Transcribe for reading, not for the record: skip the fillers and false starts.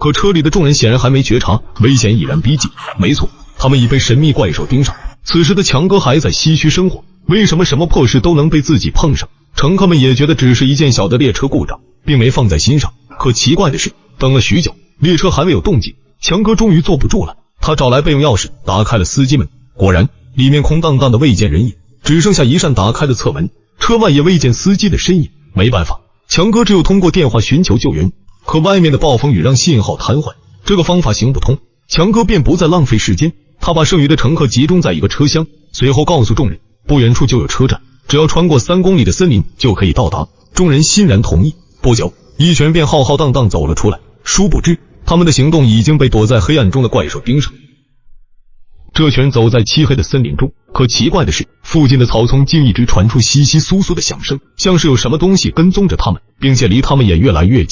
可车里的众人显然还没觉察危险已然逼近。没错，他们已被神秘怪兽盯上。此时的强哥还在唏嘘生活，为什么什么破事都能被自己碰上？乘客们也觉得只是一件小的列车故障，并没放在心上。可奇怪的是，等了许久，列车还没有动静，强哥终于坐不住了。他找来备用钥匙，打开了司机门，果然里面空荡荡的，未见人影，只剩下一扇打开的侧门，车外也未见司机的身影。没办法，强哥只有通过电话寻求救援。可外面的暴风雨让信号瘫痪，这个方法行不通。强哥便不再浪费时间，他把剩余的乘客集中在一个车厢，随后告诉众人，不远处就有车站，只要穿过3公里的森林就可以到达。众人欣然同意。不久，一群人便浩浩荡荡走了出来，殊不知他们的行动已经被躲在黑暗中的怪兽盯上。这群人走在漆黑的森林中，可奇怪的是，附近的草丛竟一直传出窸窸窣窣的响声，像是有什么东西跟踪着他们，并且离他们也越来越近。